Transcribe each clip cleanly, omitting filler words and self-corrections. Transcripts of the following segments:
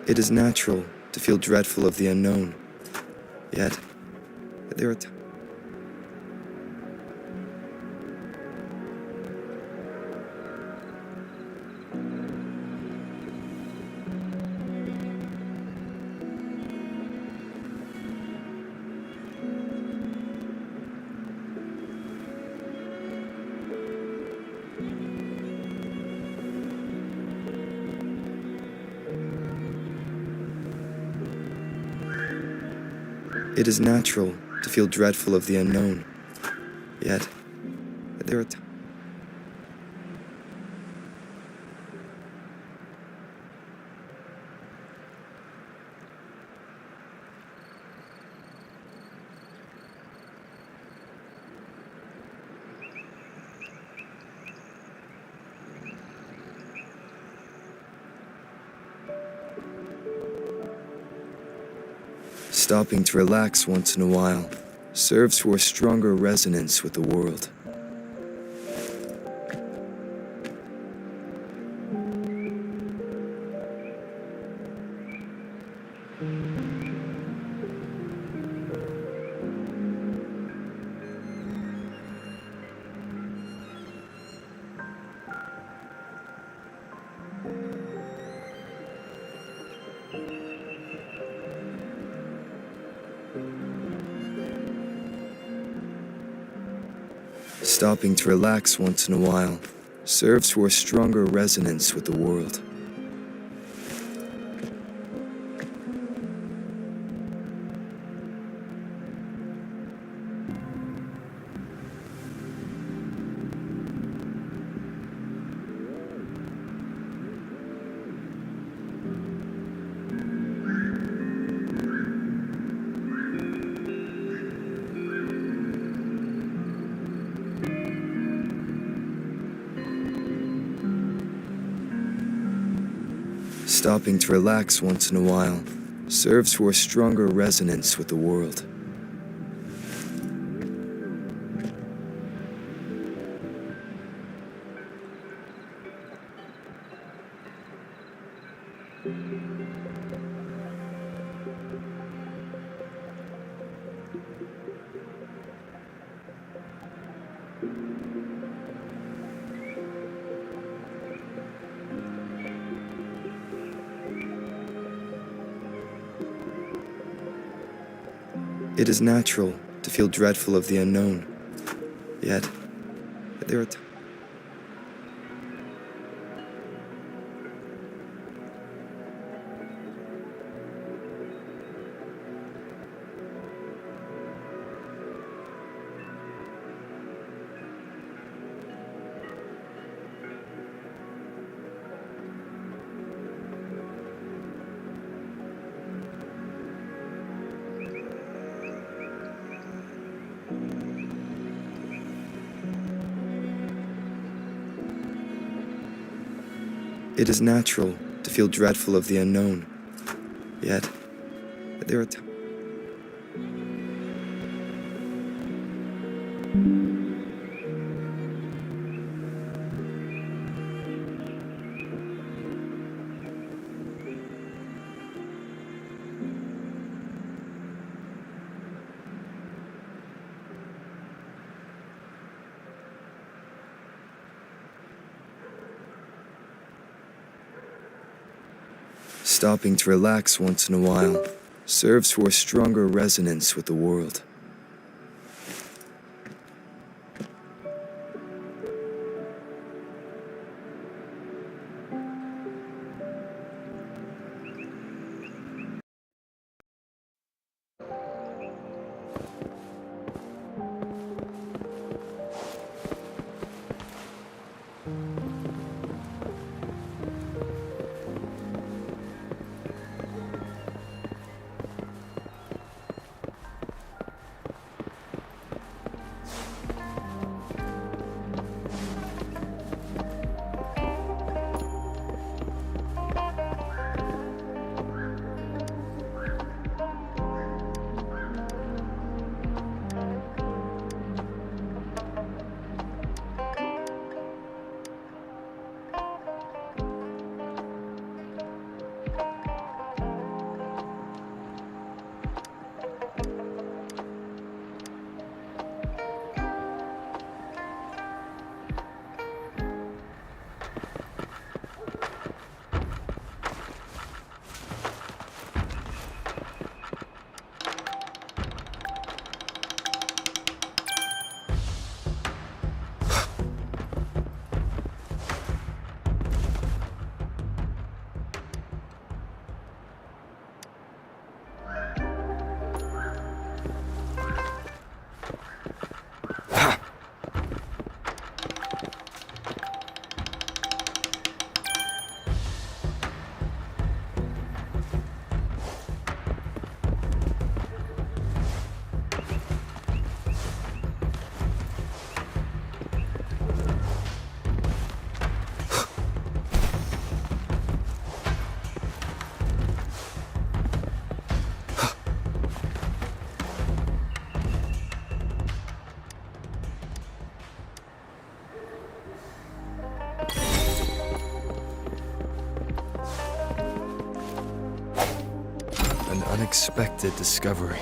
It is natural to feel dreadful of the unknown. Yet, there are times. It is natural to feel dreadful of the unknown. Yet, there are times. Stopping to relax once in a while serves for a stronger resonance with the world. Stopping to relax once in a while serves for a stronger resonance with the world. Stopping to relax once in a while serves for a stronger resonance with the world. It is natural to feel dreadful of the unknown. Yet, there are times. It is natural to feel dreadful of the unknown. Yet, there are times. Stopping to relax once in a while serves for a stronger resonance with the world. unexpected discovery.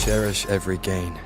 Cherish every gain.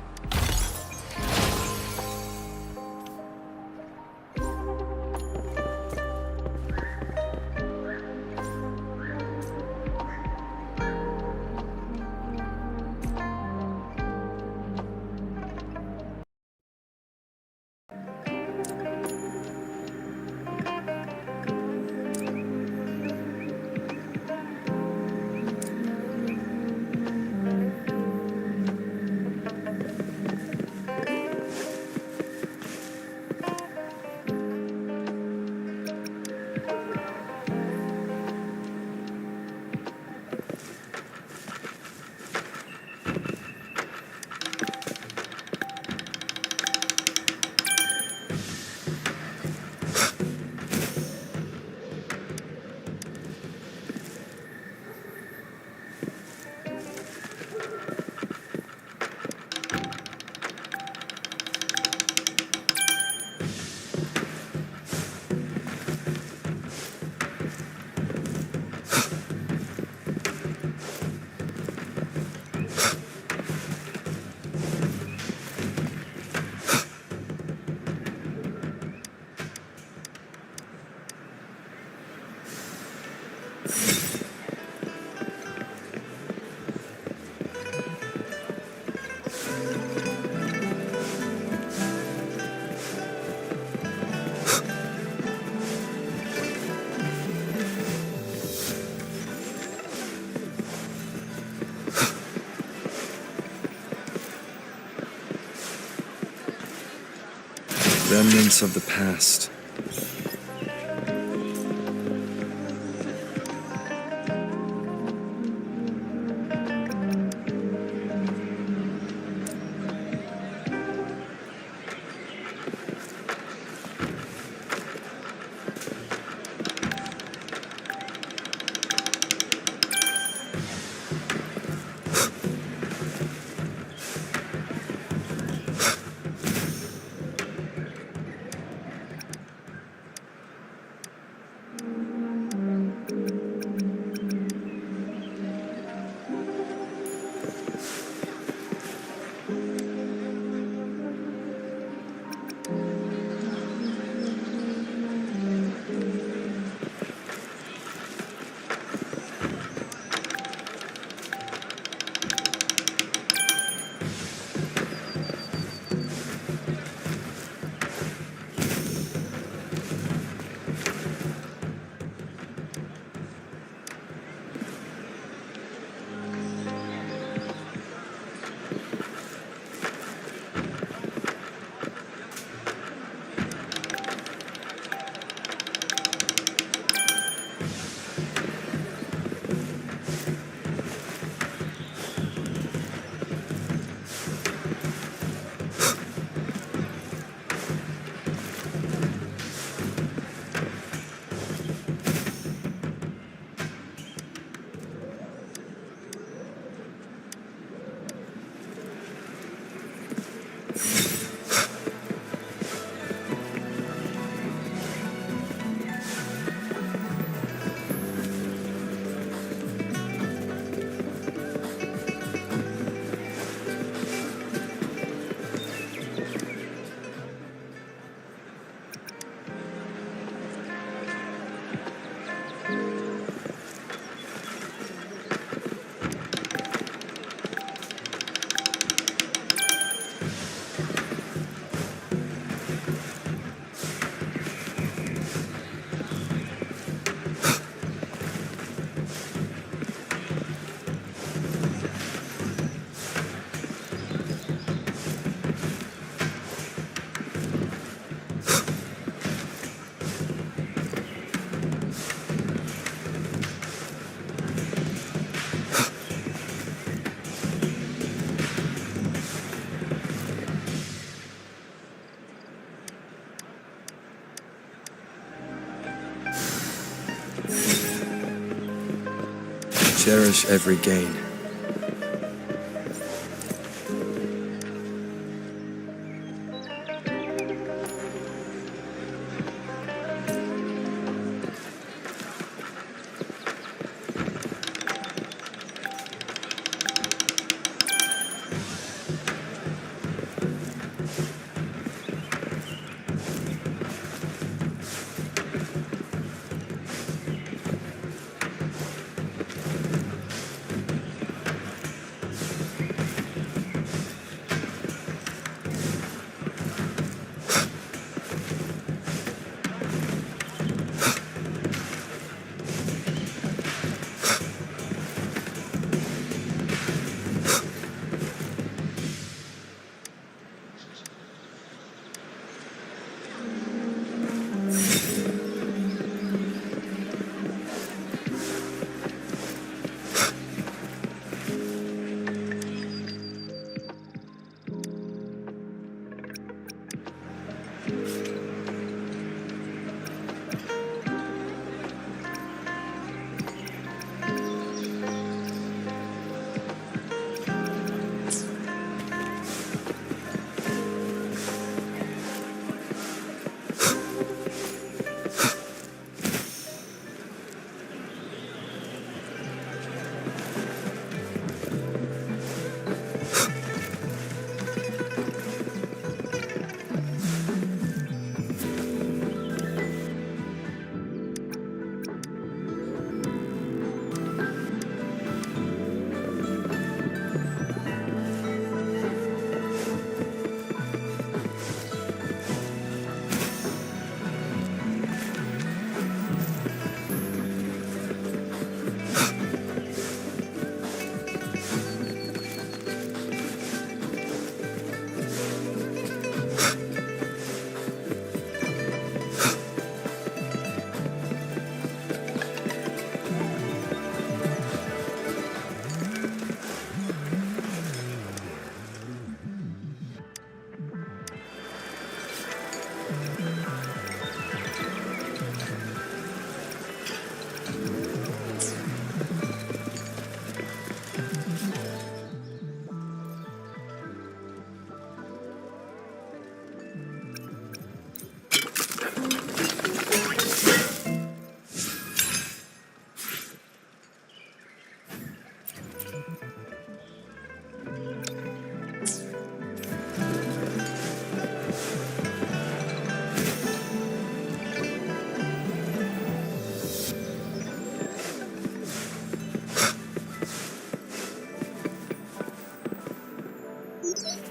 Remnants of the past. Cherish every gain.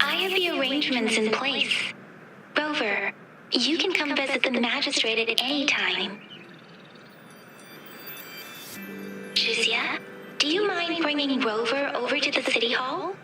I have the arrangements in place. Rover, you can come visit the magistrate at any time. Shuzia, do you mind bringing Rover over to the city hall?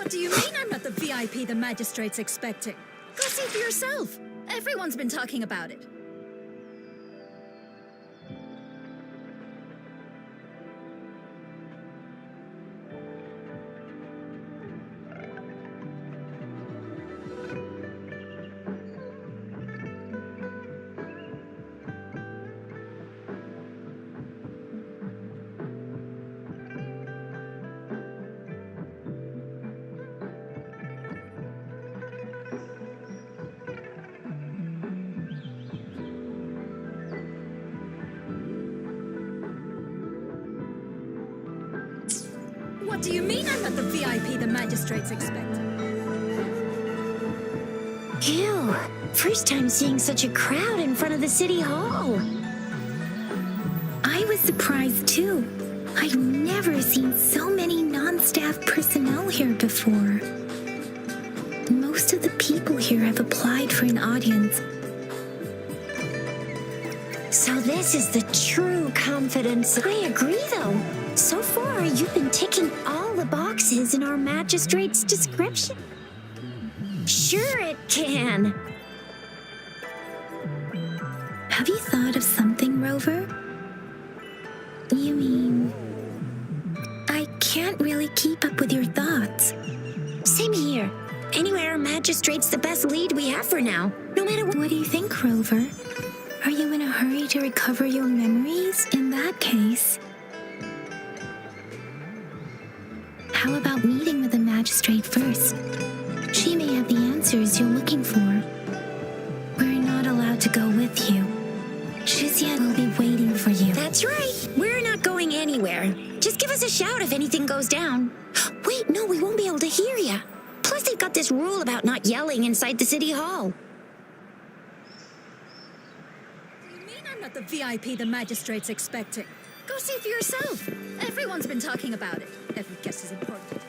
What do you mean I'm not the VIP the magistrate's expecting? Go see for yourself. Everyone's been talking about it. What do you mean I'm not the VIP the magistrate's expecting? Ew, first time seeing such a crowd in front of the city hall. I was surprised too. I've never seen so many non-staff personnel here before. Most of the people here have applied for an audience. So this is the true confidence. I agree though. So far, you've been ticking all the boxes in our magistrate's description. Sure it can. Have you thought of something, Rover? You mean... I can't really keep up with your thoughts. Same here. Anyway, our magistrate's the best lead we have for now. No matter what do you think, Rover? Are you in a hurry to recover your memories? In that case... how about meeting with the magistrate first? She may have the answers you're looking for. We're not allowed to go with you. Shizia will be waiting for you. That's right. We're not going anywhere. Just give us a shout if anything goes down. Wait, no, we won't be able to hear you. Plus, they've got this rule about not yelling inside the city hall. Do you mean I'm not the VIP the magistrate's expecting? Go see for yourself. Everyone's been talking about it. Every guess is important.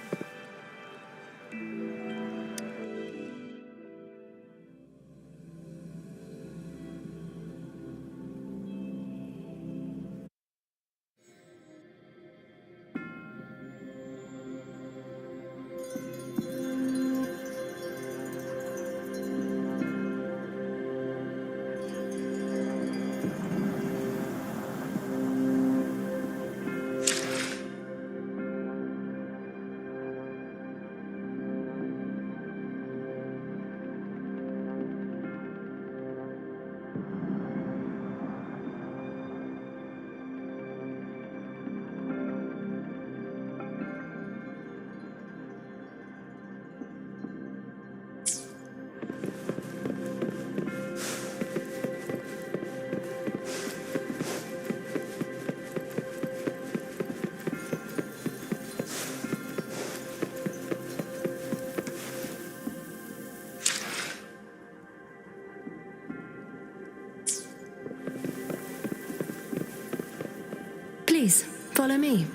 Please, follow me.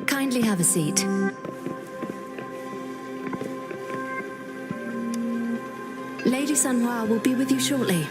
Kindly have a seat. Lady Sanhua will be with you shortly.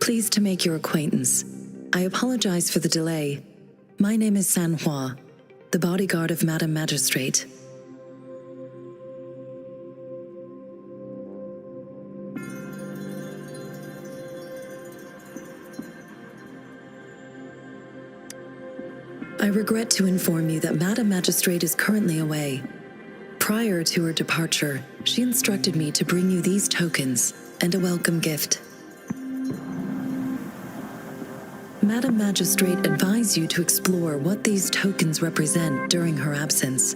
Pleased to make your acquaintance. I apologize for the delay. My name is Sanhua, the bodyguard of Madam Magistrate. I regret to inform you that Madam Magistrate is currently away. Prior to her departure, she instructed me to bring you these tokens and a welcome gift. Madam Magistrate advised you to explore what these tokens represent during her absence.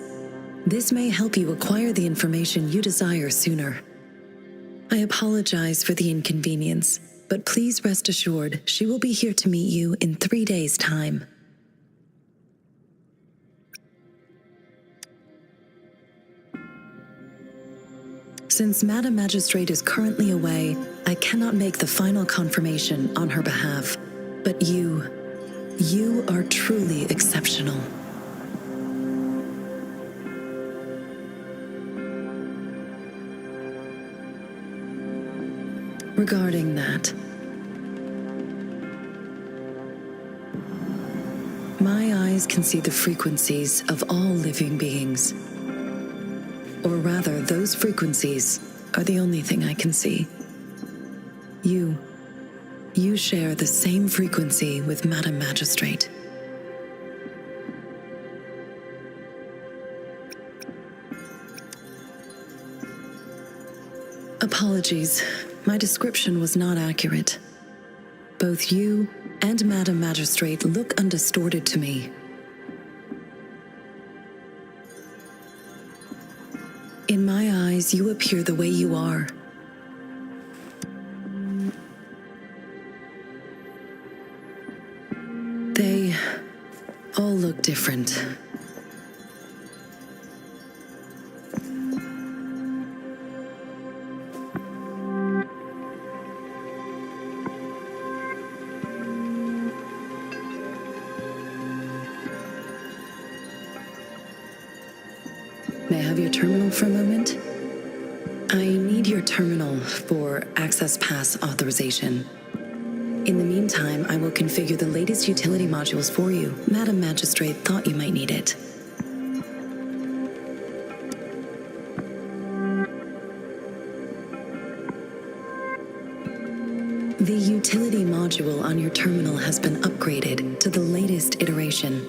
This may help you acquire the information you desire sooner. I apologize for the inconvenience, but please rest assured she will be here to meet you in 3 days' time. Since Madam Magistrate is currently away, I cannot make the final confirmation on her behalf. But you are truly exceptional. Regarding that, my eyes can see the frequencies of all living beings. Or rather, those frequencies are the only thing I can see. You share the same frequency with Madam Magistrate. Apologies, my description was not accurate. Both you and Madam Magistrate look undistorted to me. In my eyes, you appear the way you are. They all look different. May I have your terminal for a moment? I need your terminal for Access Pass authorization. In the meantime, I will configure the latest utility modules for you. Madam Magistrate thought you might need it. The utility module on your terminal has been upgraded to the latest iteration.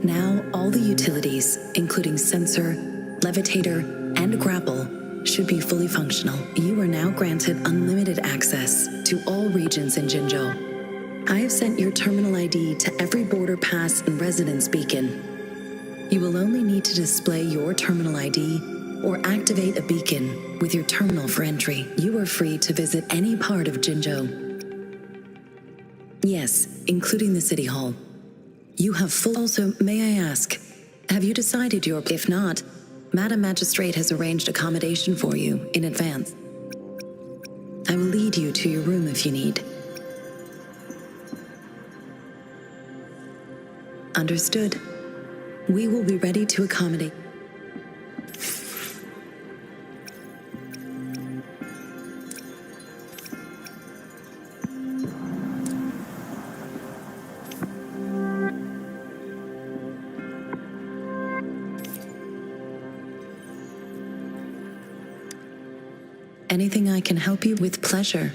Now, all the utilities, including sensor, levitator, and grapple, should be fully functional. You are now granted unlimited access to all regions in Jinzhou. I have sent your terminal ID to every border pass and residence beacon. You will only need to display your terminal ID or activate a beacon with your terminal for entry. You are free to visit any part of Jinzhou. Yes, including the City Hall. You have full... Also, may I ask, have you decided your... If not, Madam Magistrate has arranged accommodation for you in advance. I will lead you to your room if you need. Understood. We will be ready to accommodate. Anything I can help you with? Pleasure.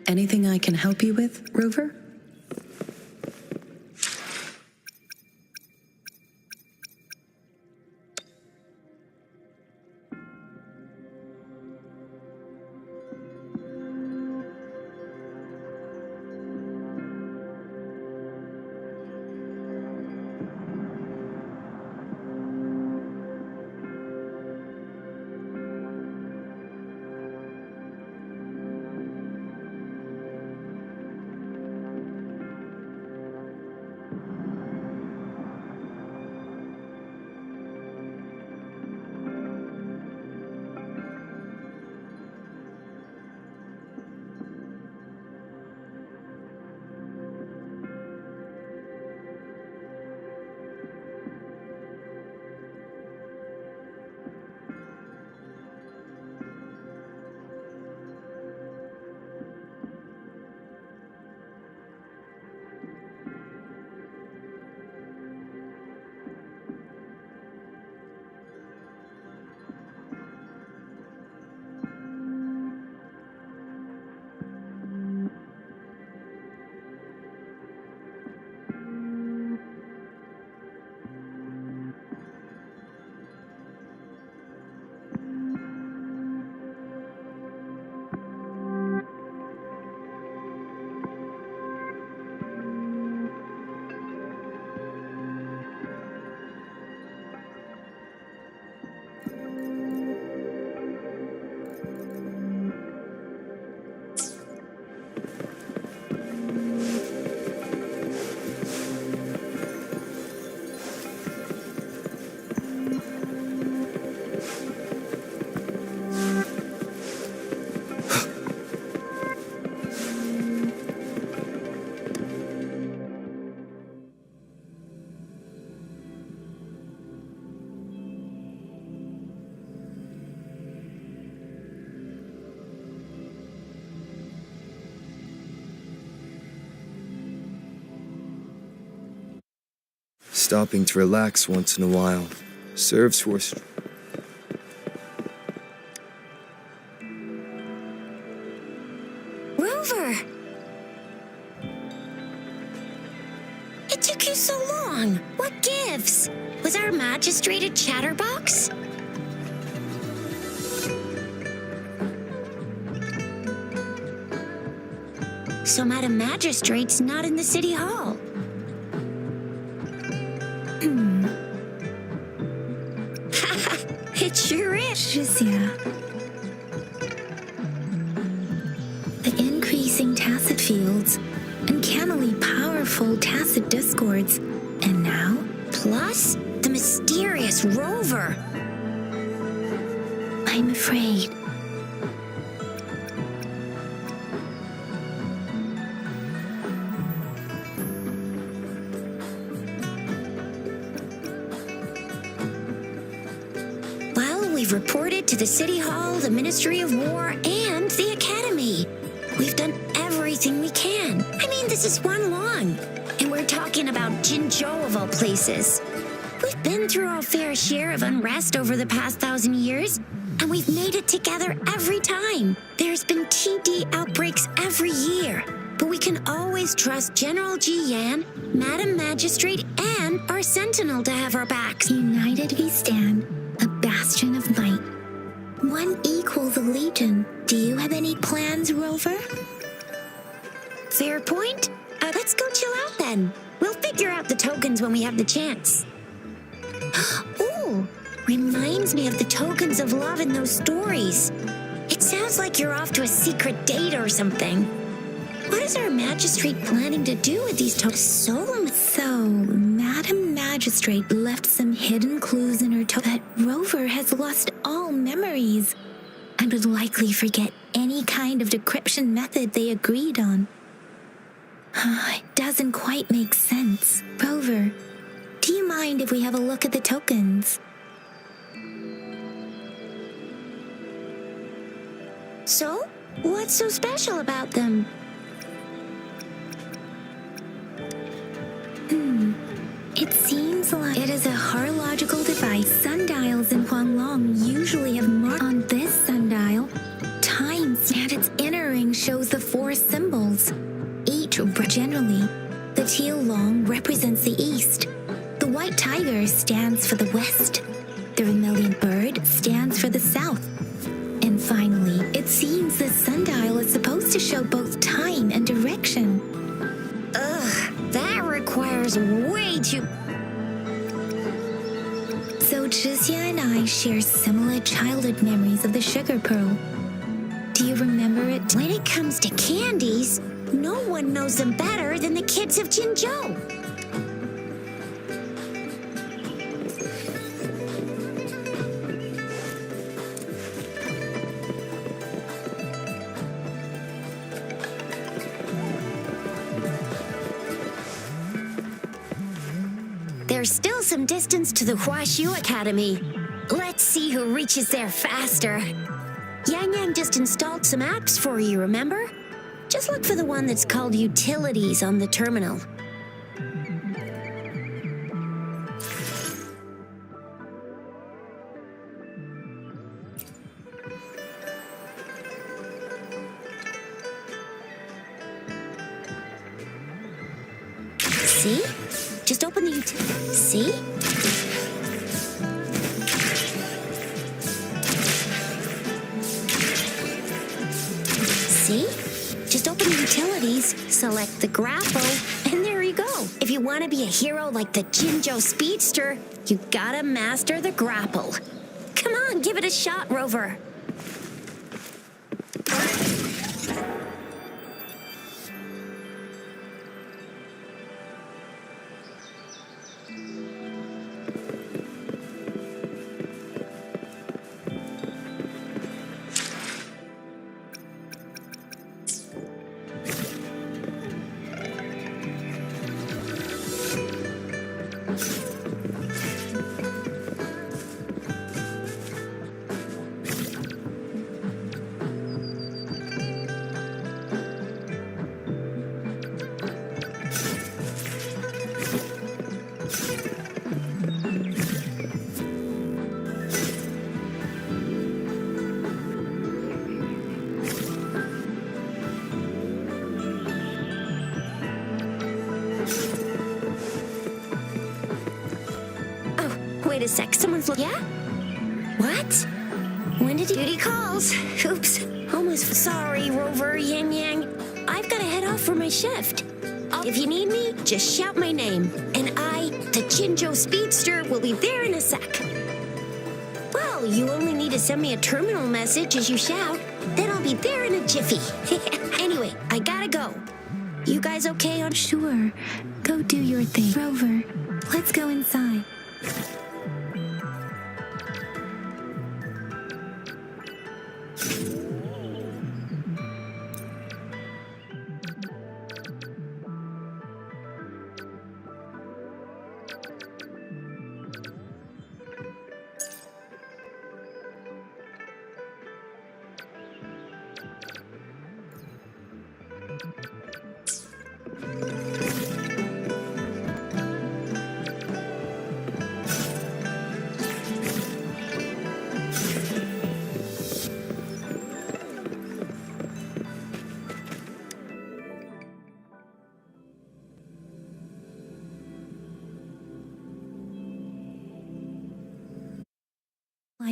Anything I can help you with, Rover? stopping to relax once in a while serves for Rover! It took you so long. What gives? Was our magistrate a chatterbox? So Madam Magistrate's not in the city hall. It sure is. Shizia. The increasing tacit fields, uncannily powerful tacit discords, and now Plus, the mysterious Rover. I'm afraid. Well, we've reported to the City Hall, the Ministry of War, and the Academy. We've done everything we can. I mean, this is one long. And we're talking about Jinzhou of all places. We've been through our fair share of unrest over the past 1,000 years, and we've made it together every time. There's been TD outbreaks every year, but we can always trust General Ji Yan, Madam Magistrate, and our Sentinel to have our backs. United we stand, a bastion of might. One equals a legion. Do you have any plans, Rover? Fair point. Let's go chill out then. We'll figure out the tokens when we have the chance. Ooh, reminds me of the tokens of love in those stories. It sounds like you're off to a secret date or something. What is our magistrate planning to do with these tokens? So, Madam Magistrate left some hidden clues in her that Rover has lost all memories and would likely forget any kind of decryption method they agreed on. It doesn't quite make sense. Rover, do you mind if we have a look at the tokens? So, what's so special about them? It seems like it is a horological device. Sundials in Huanglong usually have marked on this sundial times, and its inner ring shows the 4 symbols. Each generally, the teal long represents the east. The white tiger stands for the west. The vermilion bird stands for the south. And finally, it seems the sundial is supposed to show both time and direction. Ugh, that requires way too... So Jizia and I share similar childhood memories of the sugar pearl. Do you remember it? When it comes to candies, no one knows them better than the kids of Jinzhou. There's still some distance to the Huaxu Academy. Let's see who reaches there faster. Yang Yang just installed some apps for you, remember? Just look for the one that's called Utilities on the terminal. See? Just open the See? See? Just open the utilities, select the grapple, and there you go. If you want to be a hero like the Jinzhou Speedster, you gotta master the grapple. Come on, give it a shot, Rover. wait a sec. Someone's looking. Yeah? What? When did duty calls? Oops. Almost sorry, Rover, Yang Yang. I've got to head off for my shift. If you need me, just shout my name. And I, the Chinjo Speedster, will be there in a sec. Well, you only need to send me a terminal message as you shout. Then I'll be there in a jiffy. Anyway, I gotta go. You guys okay on... Sure. Go do your thing. Rover, let's go inside.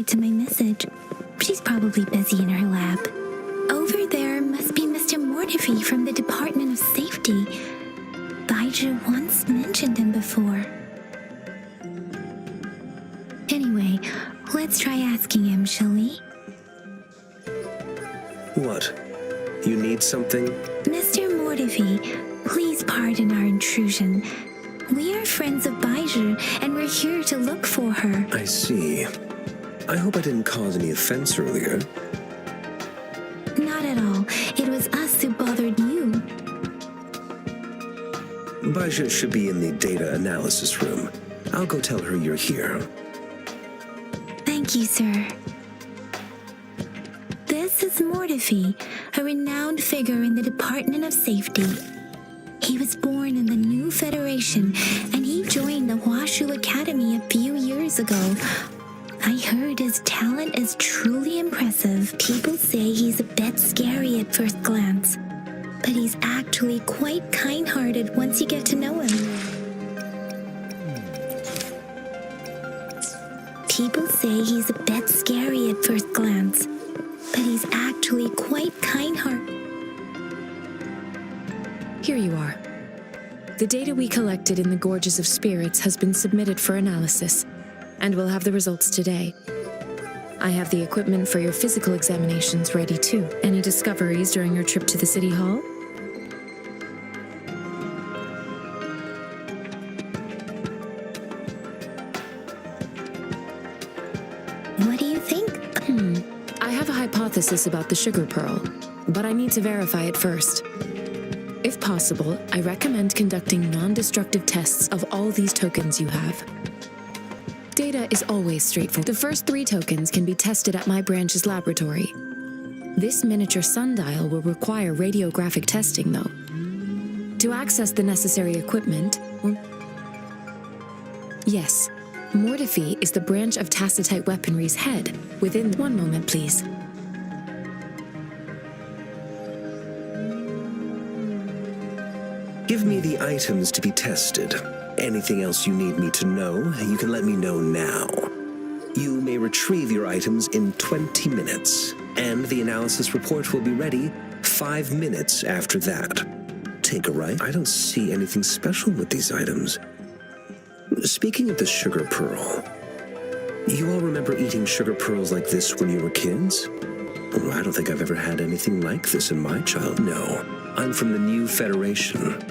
To my message. She's probably busy in her lab. Over there must be Mr. Mortifi from the Department of Safety. Baiju once mentioned him before. Anyway, let's try asking him, shall we? What? You need something? Mr. Mortifi, please pardon our intrusion. We are friends of Baiju, and we're here to look for her. I see. I hope I didn't cause any offense earlier. Not at all. It was us who bothered you. Baja should be in the data analysis room. I'll go tell her you're here. Thank you, sir. This is Mortifi, a renowned figure in the Department of Safety. He was born in the New Federation, and he joined the Huashu Academy a few years ago. I heard his talent is truly impressive. People say he's a bit scary at first glance, but he's actually quite kind-hearted once you get to know him. People say he's a bit scary at first glance, but he's actually quite kind-hearted. Here you are. The data we collected in the Gorges of Spirits has been submitted for analysis, and we'll have the results today. I have the equipment for your physical examinations ready too. Any discoveries during your trip to the City Hall? What do you think? I have a hypothesis about the sugar pearl, but I need to verify it first. If possible, I recommend conducting non-destructive tests of all these tokens you have. Data is always straightforward. The first 3 tokens can be tested at my branch's laboratory. This miniature sundial will require radiographic testing, though. To access the necessary equipment... Yes, Mortifi is the branch of Tacitite Weaponry's head. Within... One moment, please. Give me the items to be tested. Anything else you need me to know, you can let me know now. You may retrieve your items in 20 minutes, and the analysis report will be ready 5 minutes after that. Take a right. I don't see anything special with these items. Speaking of the sugar pearl, you all remember eating sugar pearls like this when you were kids? Oh, I don't think I've ever had anything like this in my childhood. No, I'm from the New Federation.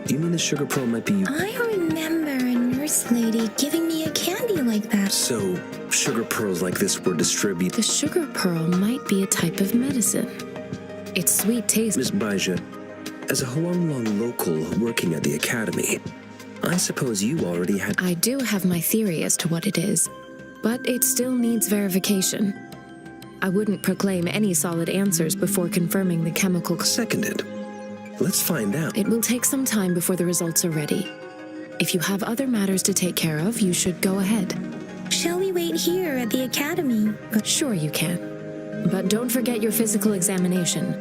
You mean the sugar pearl might be... I remember a nurse lady giving me a candy like that. So, sugar pearls like this were distributed... The sugar pearl might be a type of medicine. Its sweet taste... Miss Baija, as a Huanglong local working at the academy, I suppose you already had... I do have my theory as to what it is, but it still needs verification. I wouldn't proclaim any solid answers before confirming the chemical... Seconded. Let's find out. It will take some time before the results are ready. If you have other matters to take care of, you should go ahead. Shall we wait here at the academy? Sure you can. But don't forget your physical examination.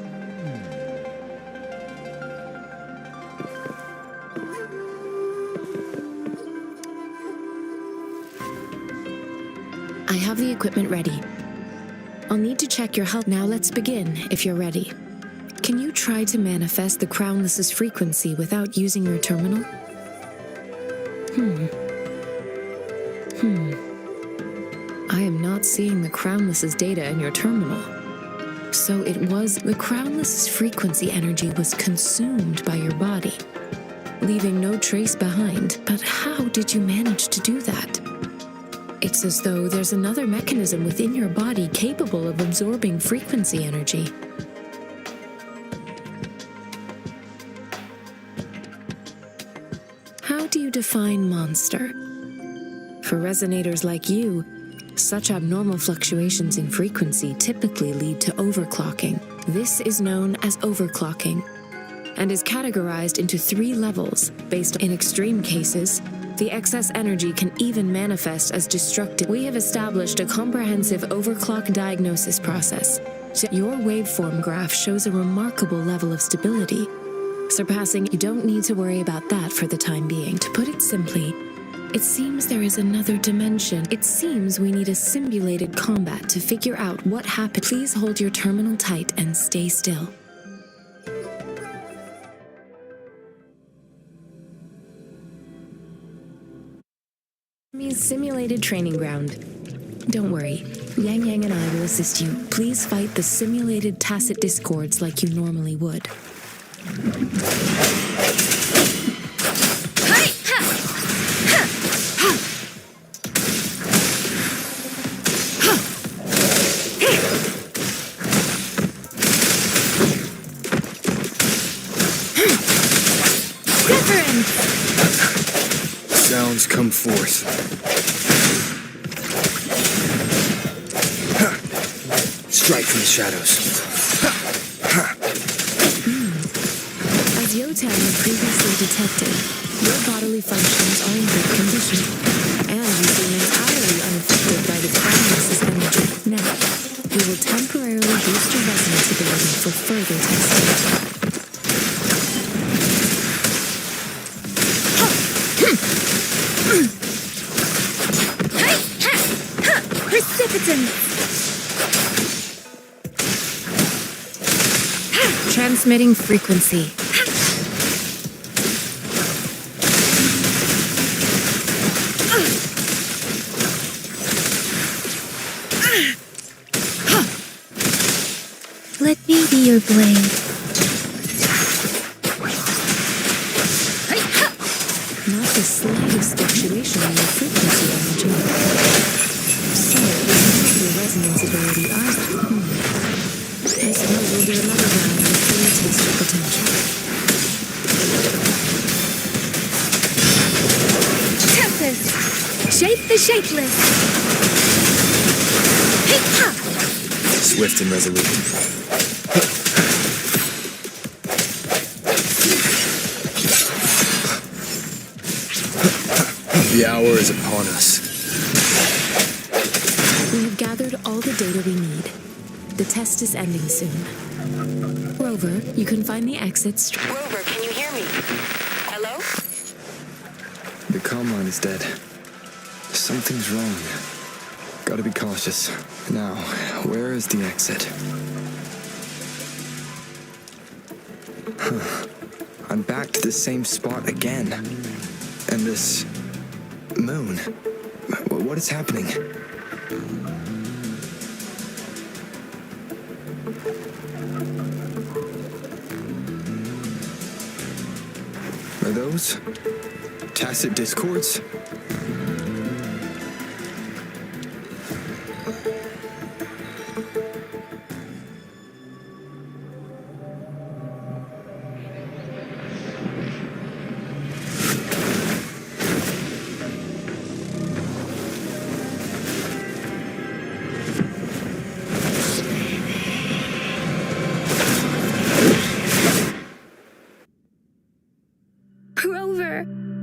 I have the equipment ready. I'll need to check your health. Now let's begin, if you're ready. Can you try to manifest the Crownless's frequency without using your terminal? I am not seeing the Crownless's data in your terminal. So it was the Crownless's frequency energy was consumed by your body, leaving no trace behind. But how did you manage to do that? It's as though there's another mechanism within your body capable of absorbing frequency energy. How do you define monster? For resonators like you, such abnormal fluctuations in frequency typically lead to overclocking. This is known as overclocking and is categorized into 3 levels based on, in extreme cases, the excess energy can even manifest as destructive. We have established a comprehensive overclock diagnosis process. So your waveform graph shows a remarkable level of stability, surpassing. You don't need to worry about that for the time being. To put it simply, it seems there is another dimension. It seems we need a simulated combat to figure out what happened. Please hold your terminal tight and stay still. Simulated training ground. Don't worry, Yang Yang and I will assist you. Please fight the simulated tacit discords like you normally would. Sounds come forth. Strike from the shadows. As Yotan had previously detected, your bodily functions are in good condition, and you seem entirely unaffected by the Crownless's energy. Now, we will temporarily boost your resonance ability for further testing. Transmitting frequency. Let me be your blade. Not the slightest fluctuation in your frequency energy. So, your resonance ability I suppose we'll do another round and fully test your potential. Tempest! Shape the shapeless! Hey-ha! Swift and resolute. The hour is upon us. We have gathered all the data we need. The test is ending soon. Rover, you can find the exits. Rover, can you hear me? Hello? The comm line is dead. Something's wrong. Gotta be cautious. Now, where is the exit? I'm back to the same spot again. And this moon. What is happening? Are those tacit discords?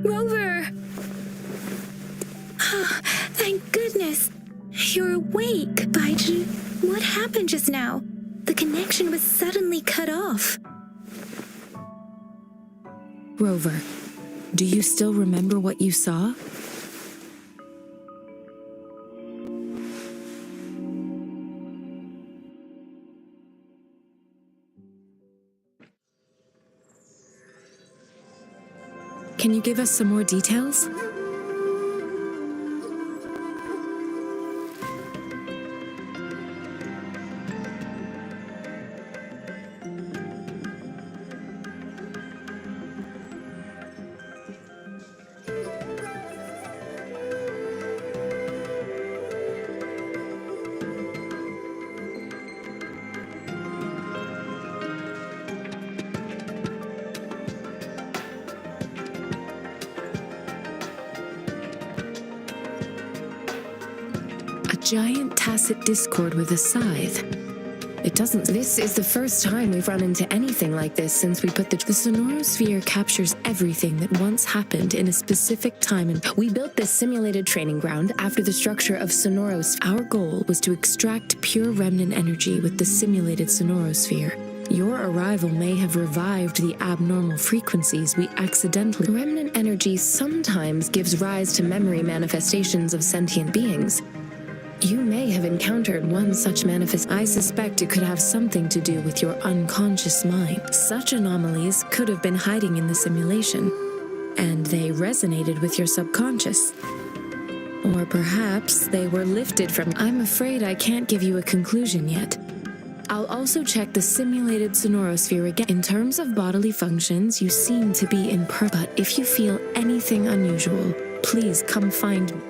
Rover! Oh, thank goodness. You're awake, Baiji. What happened just now? The connection was suddenly cut off. Rover, do you still remember what you saw? Can you give us some more details? Giant tacit discord with a scythe. It doesn't. This is the first time we've run into anything like this since we put the sonorosphere captures everything that once happened in a specific time, and we built this simulated training ground after the structure of Sonoros. Our goal was to extract pure remnant energy with the simulated sonorosphere. Your arrival may have revived the abnormal frequencies we accidentally. Remnant energy sometimes gives rise to memory manifestations of sentient beings. You may have encountered one such manifest. I suspect it could have something to do with your unconscious mind. Such anomalies could have been hiding in the simulation, and they resonated with your subconscious. Or perhaps they were lifted from. I'm afraid I can't give you a conclusion yet. I'll also check the simulated sonorosphere again. In terms of bodily functions, you seem to be in but if you feel anything unusual, please come find me.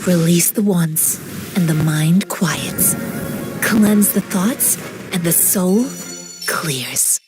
Release the wands, and the mind quiets. Cleanse the thoughts, and the soul clears.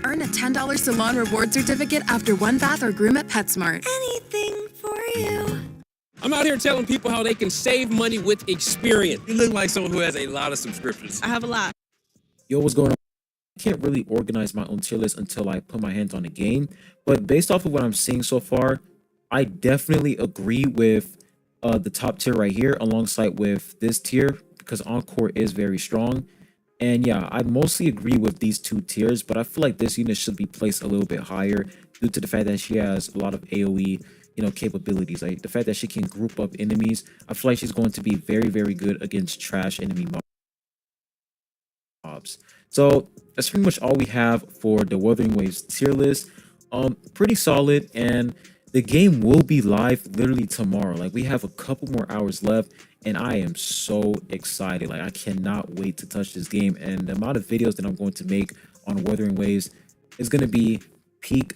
Earn a $10 salon reward certificate after one bath or groom at PetSmart. Anything for you. I'm out here telling people how they can save money with experience. You look like someone who has a lot of subscriptions. I have a lot. Yo, what's going on? I can't really organize my own tier list until I put my hands on the game. But based off of what I'm seeing so far, I definitely agree with the top tier right here alongside with this tier because Encore is very strong. And yeah, I mostly agree with these two tiers, but I feel like this unit should be placed a little bit higher due to the fact that she has a lot of AoE, capabilities. Like the fact that she can group up enemies. I feel like she's going to be very, very good against trash enemy mobs. So that's pretty much all we have for the Wuthering Waves tier list. Pretty solid, and the game will be live literally tomorrow. Like we have a couple more hours left, and I am so excited. Like I cannot wait to touch this game, and the amount of videos that I'm going to make on Wuthering Waves is going to be peak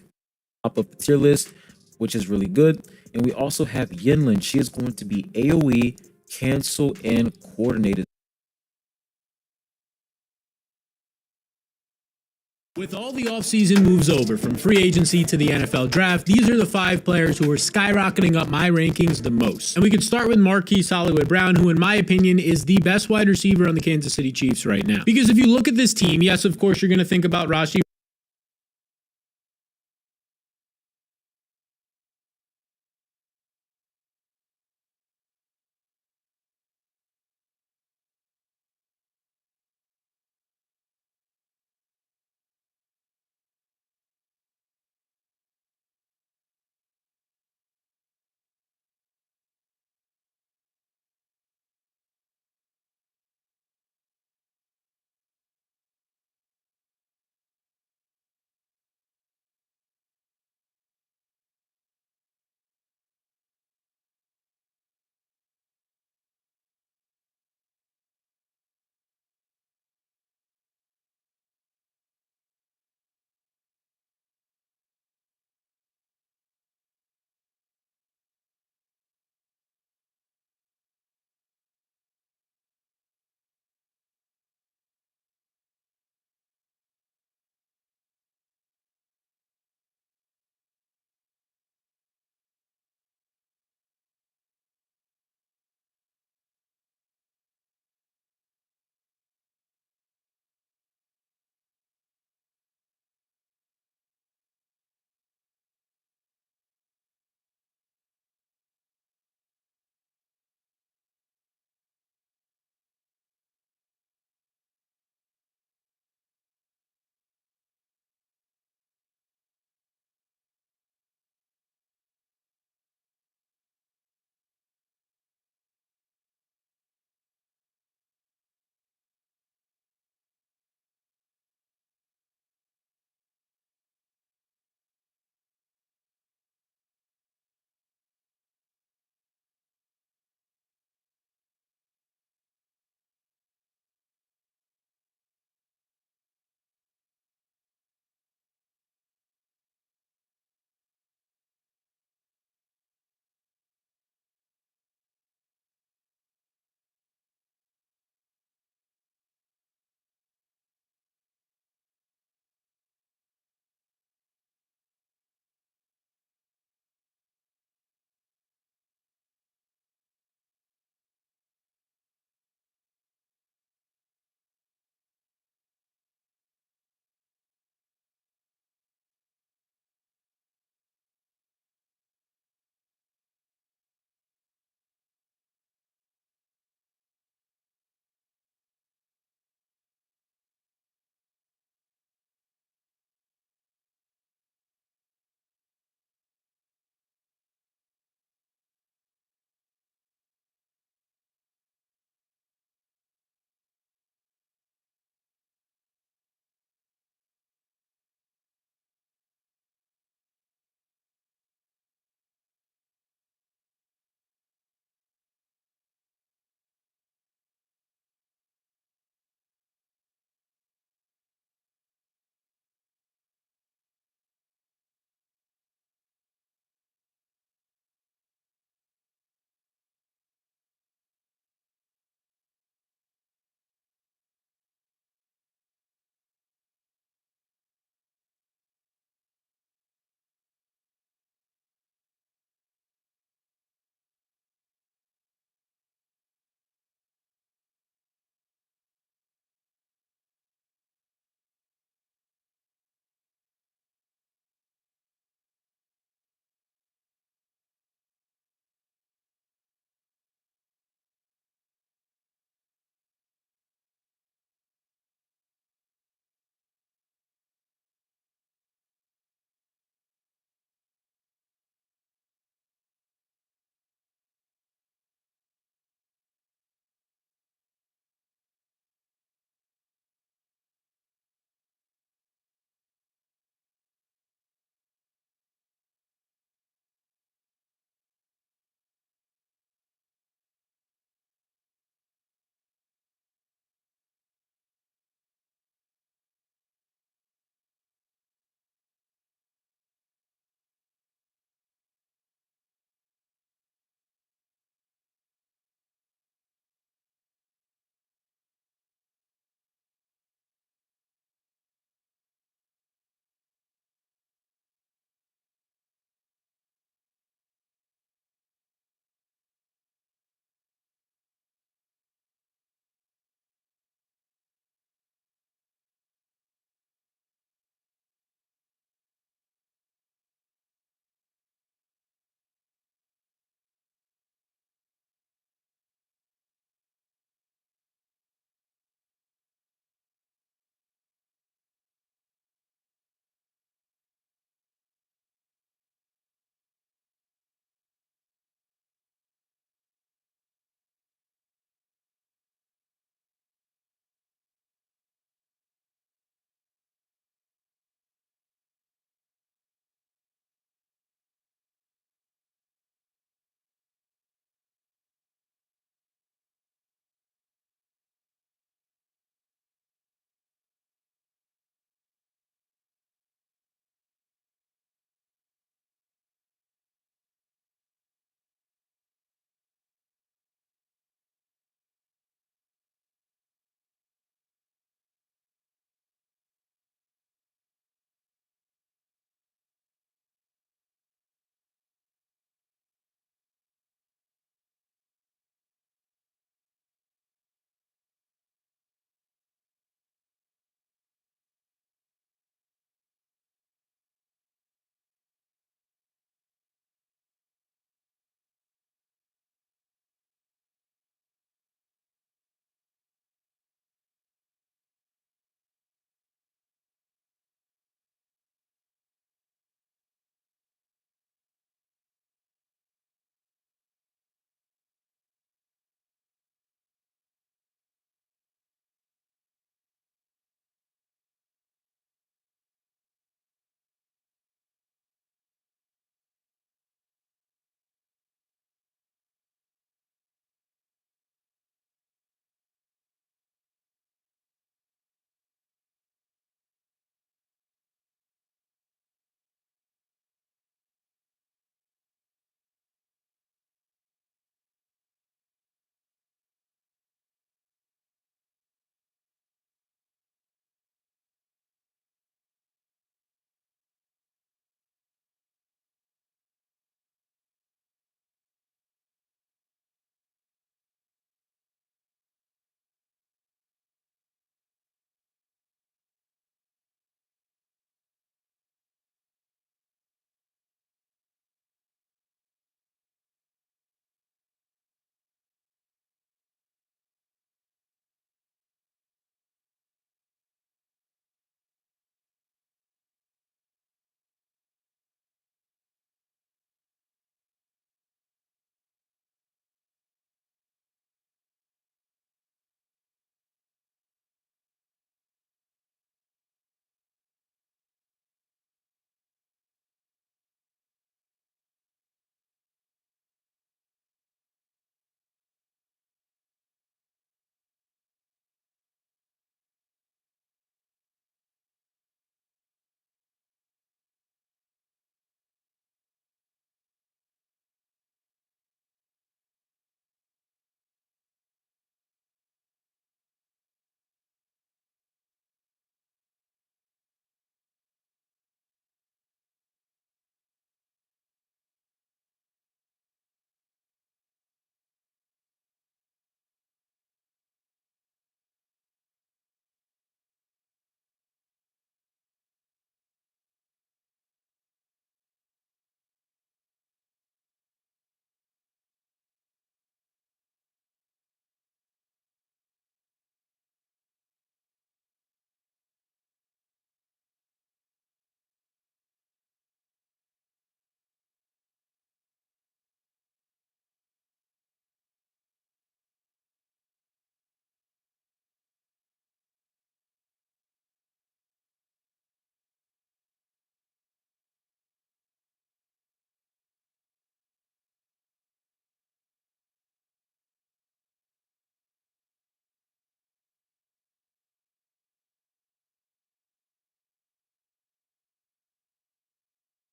top of the tier list, which is really good. And we also have Yinlin. She is going to be AoE, cancel, and coordinated. With all the offseason moves over, from free agency to the NFL draft, these are the 5 players who are skyrocketing up my rankings the most. And we could start with Marquise Hollywood Brown, who in my opinion is the best wide receiver on the Kansas City Chiefs right now. Because if you look at this team, yes, of course, you're going to think about Rashi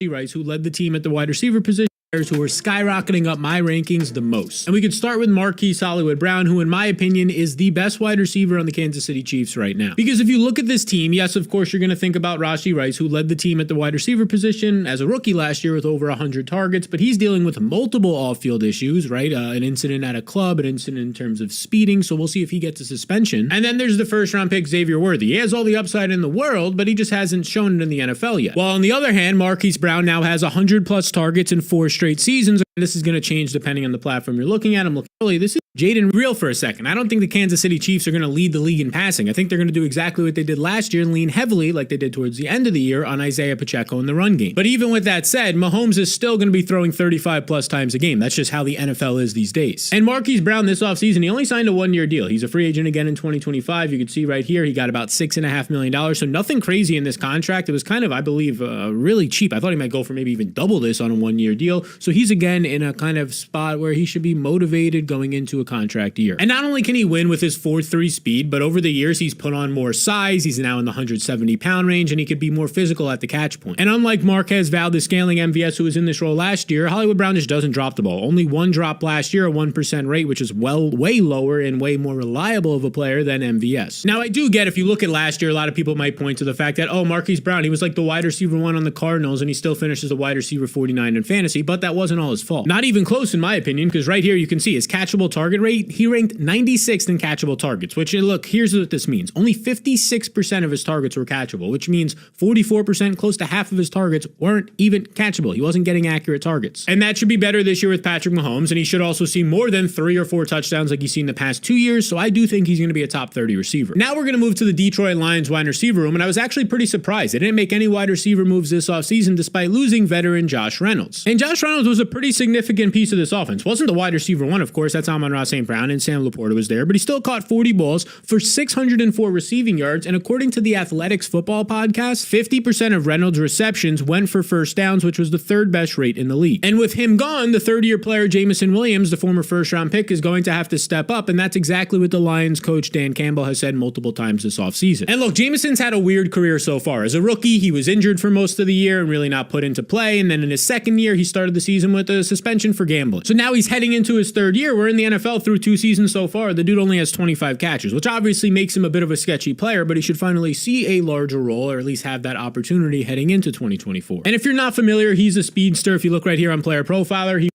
Rice, who led the team at the wide receiver position, who are skyrocketing up my rankings the most. And we could start with Marquise Hollywood Brown, who in my opinion is the best wide receiver on the Kansas City Chiefs right now. Because if you look at this team, yes, of course, you're going to think about Rashee Rice, who led the team at the wide receiver position as a rookie last year with over 100 targets, but he's dealing with multiple off-field issues, right? An incident at a club, an incident in terms of speeding, so we'll see if he gets a suspension. And then there's the first-round pick, Xavier Worthy. He has all the upside in the world, but he just hasn't shown it in the NFL yet. While on the other hand, Marquise Brown now has 100-plus targets in 4 straight seasons. This is going to change depending on the platform you're looking at. I'm looking early. This is Jaden Real for a second. I don't think the Kansas City Chiefs are going to lead the league in passing. I think they're going to do exactly what they did last year and lean heavily, like they did towards the end of the year, on Isaiah Pacheco in the run game. But even with that said, Mahomes is still going to be throwing 35 plus times a game. That's just how the NFL is these days. And Marquise Brown this offseason, he only signed a 1-year deal. He's a free agent again in 2025. You can see right here, he got about $6.5 million. So nothing crazy in this contract. It was kind of, I believe, really cheap. I thought he might go for maybe even double this on a 1-year deal. So he's again in a kind of spot where he should be motivated going into a contract year. And not only can he win with his 4.3 speed, but over the years he's put on more size. He's now in the 170-pound range, and he could be more physical at the catch point. And unlike Marquez Valdez-Scantling MVS, who was in this role last year, Hollywood Brown just doesn't drop the ball. Only 1 drop last year, a 1% rate, which is way lower and way more reliable of a player than MVS. Now, I do get, if you look at last year, a lot of people might point to the fact that, oh, Marquise Brown, he was like the wide receiver 1 on the Cardinals, and he still finishes the wide receiver 49 in fantasy, but that wasn't all his fault. Not even close, in my opinion, because right here you can see his catchable target rate. He ranked 96th in catchable targets, which, look, here's what this means. Only 56% of his targets were catchable, which means 44%, close to half of his targets, weren't even catchable. He wasn't getting accurate targets. And that should be better this year with Patrick Mahomes, and he should also see more than 3 or 4 touchdowns like he's seen the past 2 years, so I do think he's going to be a top 30 receiver. Now we're going to move to the Detroit Lions wide receiver room, and I was actually pretty surprised. They didn't make any wide receiver moves this offseason despite losing veteran Josh Reynolds. And Josh Reynolds was a pretty significant piece of this offense. Wasn't the wide receiver 1, of course, that's Amon-Ra St. Brown, and Sam Laporta was there, but he still caught 40 balls for 604 receiving yards, and according to the Athletics Football Podcast, 50% of Reynolds' receptions went for first downs, which was the 3rd best rate in the league. And with him gone, the third-year player Jameson Williams, the former first-round pick, is going to have to step up, and that's exactly what the Lions coach Dan Campbell has said multiple times this offseason. And look, Jameson's had a weird career so far. As a rookie, he was injured for most of the year and really not put into play, and then in his second year, he started the season with a suspension for gambling. So now he's heading into his 3rd year. We're in the NFL through 2 seasons so far. The dude only has 25 catches, which obviously makes him a bit of a sketchy player, but he should finally see a larger role, or at least have that opportunity heading into 2024. And if you're not familiar, he's a speedster. If you look right here on Player Profiler, he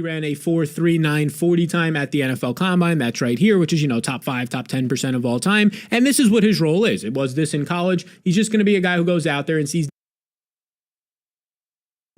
ran a 4.39 40 time at the NFL Combine. That's right here, which is, top 5, top 10% of all time. And this is what his role is. It was this in college. He's just going to be a guy who goes out there and sees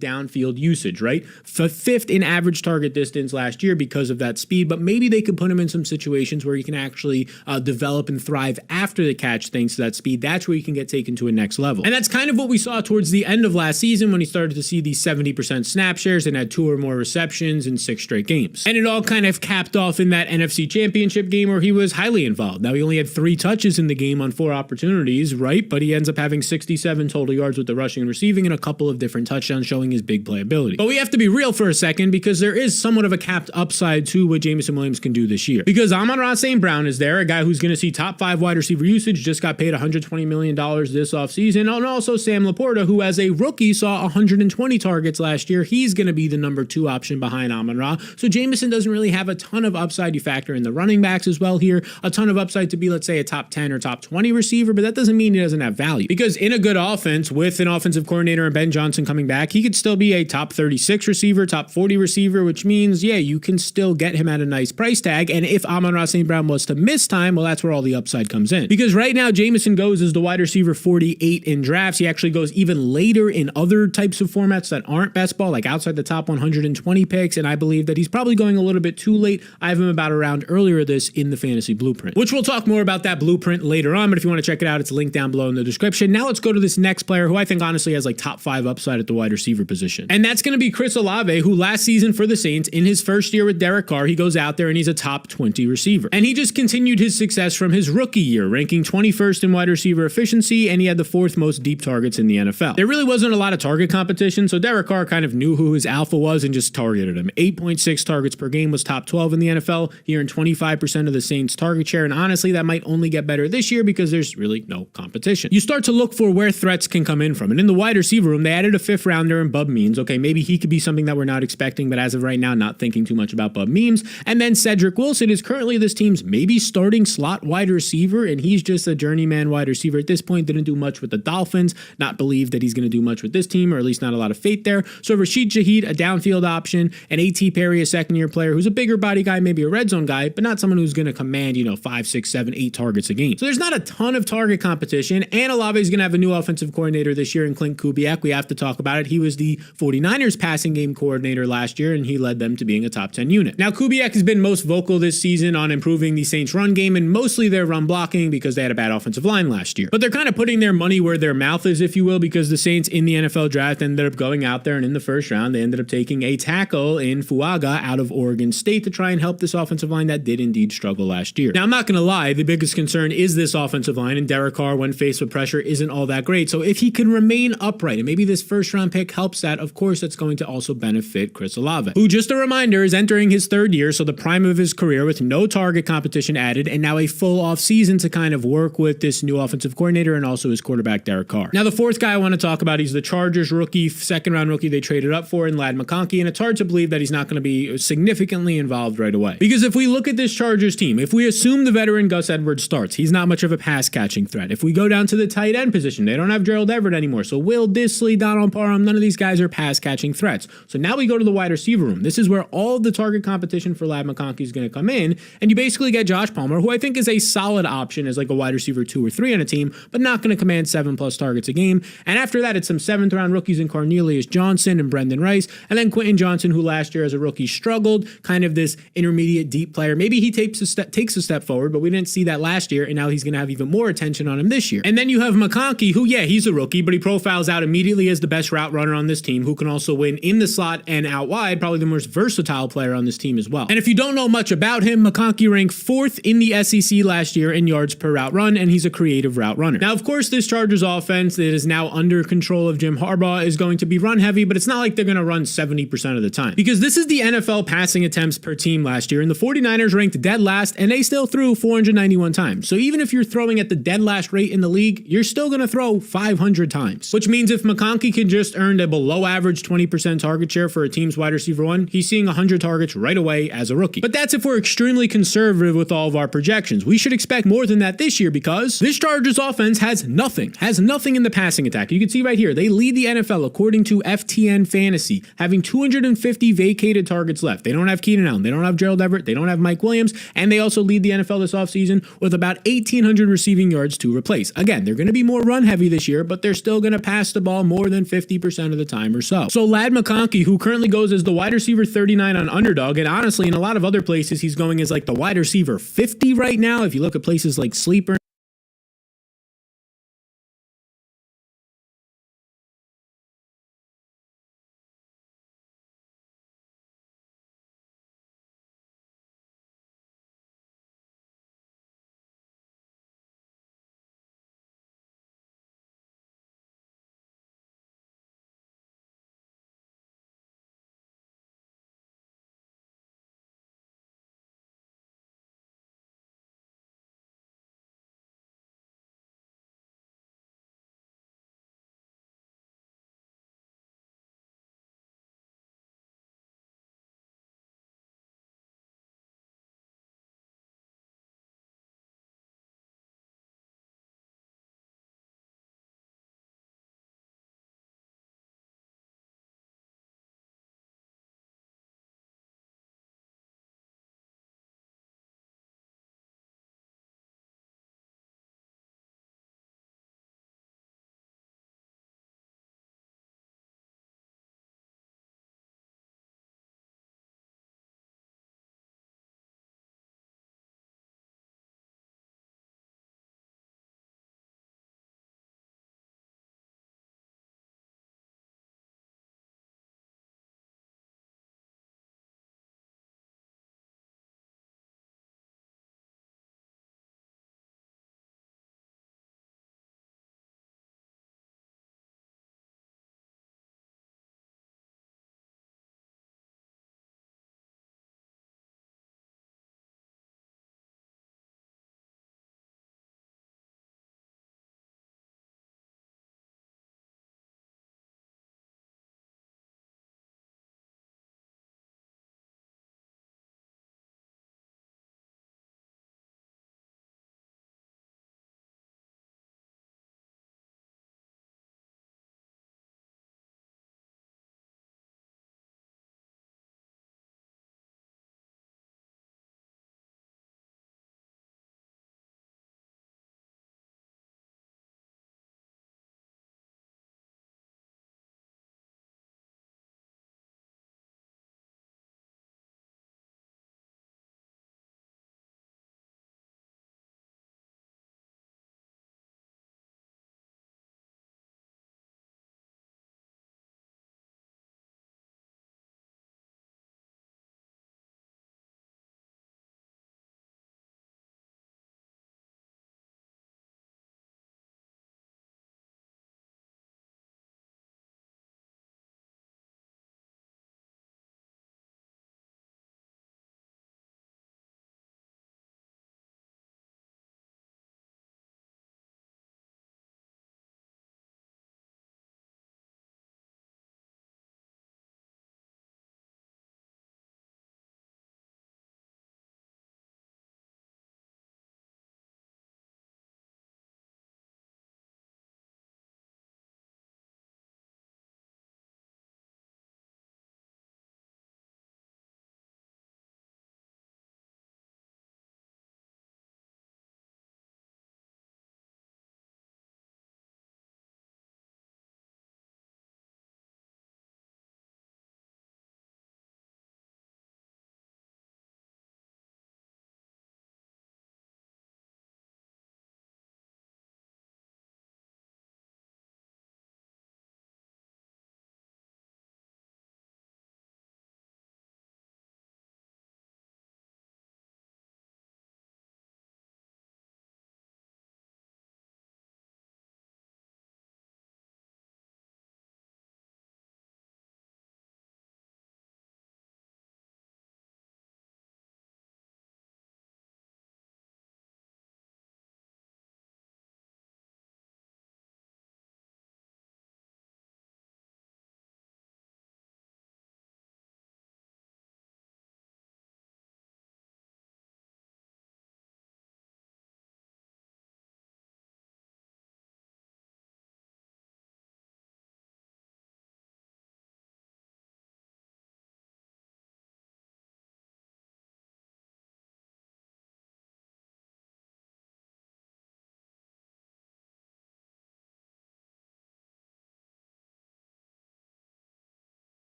downfield usage, right? 5th in average target distance last year because of that speed, but maybe they could put him in some situations where he can actually develop and thrive after the catch thanks to that speed. That's where he can get taken to a next level. And that's kind of what we saw towards the end of last season when he started to see these 70% snap shares and had 2 or more receptions in 6 straight games. And it all kind of capped off in that NFC Championship game where he was highly involved. Now, he only had 3 touches in the game on 4 opportunities, right? But he ends up having 67 total yards with the rushing and receiving and a couple of different touchdowns showing his big playability. But we have to be real for a second because there is somewhat of a capped upside to what Jameson Williams can do this year. Because Amon-Ra St. Brown is there, a guy who's going to see top 5 wide receiver usage, just got paid $120 million this offseason. And also Sam Laporta, who as a rookie saw 120 targets last year. He's going to be the number 2 option behind Amon-Ra. So Jameson doesn't really have a ton of upside. You factor in the running backs as well here. A ton of upside to be, let's say, a top 10 or top 20 receiver, but that doesn't mean he doesn't have value. Because in a good offense, with an offensive coordinator and Ben Johnson coming back, he could still be a top 36 receiver, top 40 receiver, which means, yeah, you can still get him at a nice price tag. And if Amon-Ra St. Brown was to miss time, well, that's where all the upside comes in. Because right now, Jameson goes as the wide receiver 48 in drafts. He actually goes even later in other types of formats that aren't best ball, like outside the top 120 picks. And I believe that he's probably going a little bit too late. I have him about around earlier this in the fantasy blueprint, which we'll talk more about that blueprint later on. But if you want to check it out, it's linked down below in the description. Now let's go to this next player who I think honestly has like top 5 upside at the wide receiver position. And that's going to be Chris Olave, who last season for the Saints, in his first year with Derek Carr, he goes out there and he's a top 20 receiver. And he just continued his success from his rookie year, ranking 21st in wide receiver efficiency, and he had the 4th most deep targets in the NFL. There really wasn't a lot of target competition, so Derek Carr kind of knew who his alpha was and just targeted him. 8.6 targets per game was top 12 in the NFL. He earned 25% of the Saints' target share, and honestly, that might only get better this year because there's really no competition. You start to look for where threats can come in from, and in the wide receiver room, they added a 5th rounder in Bub Means. Okay, maybe he could be something that we're not expecting, but as of right now, not thinking too much about Bub Means. And then Cedric Wilson is currently this team's maybe starting slot wide receiver, and he's just a journeyman wide receiver at this point. Didn't do much with the Dolphins, not believe that he's going to do much with this team, or at least not a lot of faith there. So Rashid Shaheed, a downfield option, and A.T. Perry, a second-year player who's a bigger body guy, maybe a red zone guy, but not someone who's going to command, 5, 6, 7, 8 targets a game. So there's not a ton of target competition, and Olave is going to have a new offensive coordinator this year in Clint Kubiak. We have to talk about it. He was the 49ers passing game coordinator last year, and he led them to being a top 10 unit. Now, Kubiak has been most vocal this season on improving the Saints' run game and mostly their run blocking because they had a bad offensive line last year. But they're kind of putting their money where their mouth is, if you will, because the Saints in the NFL draft ended up going out there, and in the first round, they ended up taking a tackle in Fuaga out of Oregon State to try and help this offensive line that did indeed struggle last year. Now, I'm not going to lie, the biggest concern is this offensive line, and Derek Carr, when faced with pressure, isn't all that great. So if he can remain upright, and maybe this first round pick helps that, of course, that's going to also benefit Chris Olave, who, just a reminder, is entering his 3rd year, so the prime of his career with no target competition added, and now a full off season to kind of work with this new offensive coordinator and also his quarterback, Derek Carr. Now, the 4th guy I want to talk about, he's the Chargers rookie, 2nd round rookie they traded up for in Ladd McConkey, and it's hard to believe that he's not going to be significantly involved right away. Because if we look at this Chargers team, if we assume the veteran Gus Edwards starts, he's not much of a pass catching threat. If we go down to the tight end position, they don't have Gerald Everett anymore, so Will Dissly, Donald Parham, none of these guys are pass catching threats. So now we go to the wide receiver room. This is where all the target competition for Ladd McConkey is going to come in, and you basically get Josh Palmer, who I think is a solid option as like a wide receiver 2 or 3 on a team, but not going to command 7+ targets a game. And after that, it's some 7th round rookies in Cornelius Johnson and Brendan Rice, and then Quentin Johnson, who last year as a rookie struggled, kind of this intermediate deep player. Maybe he takes a step forward, but we didn't see that last year, and now he's going to have even more attention on him this year. And then you have McConkey, who, yeah, he's a rookie, but he profiles out immediately as the best route runner on this team, who can also win in the slot and out wide, probably the most versatile player on this team as well. And if you don't know much about him, McConkey ranked 4th in the SEC last year in yards per route run, and he's a creative route runner. Now, of course, this Chargers offense that is now under control of Jim Harbaugh is going to be run heavy, but it's not like they're going to run 70% of the time, because this is the NFL passing attempts per team last year, and the 49ers ranked dead last, and they still threw 491 times. So even if you're throwing at the dead last rate in the league, you're still going to throw 500 times, which means if McConkey can just earn a below average 20% target share for a team's wide receiver 1, he's seeing 100 targets right away as a rookie. But that's if we're extremely conservative with all of our projections. We should expect more than that this year, because this Chargers offense has nothing in the passing attack. You can see right here, they lead the NFL according to FTN Fantasy, having 250 vacated targets left. They don't have Keenan Allen, they don't have Gerald Everett, they don't have Mike Williams, and they also lead the NFL this offseason with about 1,800 receiving yards to replace. Again, they're going to be more run heavy this year, but they're still going to pass the ball more than 50% of the time or so. So Ladd McConkey, who currently goes as the wide receiver 39 on Underdog, and honestly, in a lot of other places, he's going as like the wide receiver 50 right now. If you look at places like Sleeper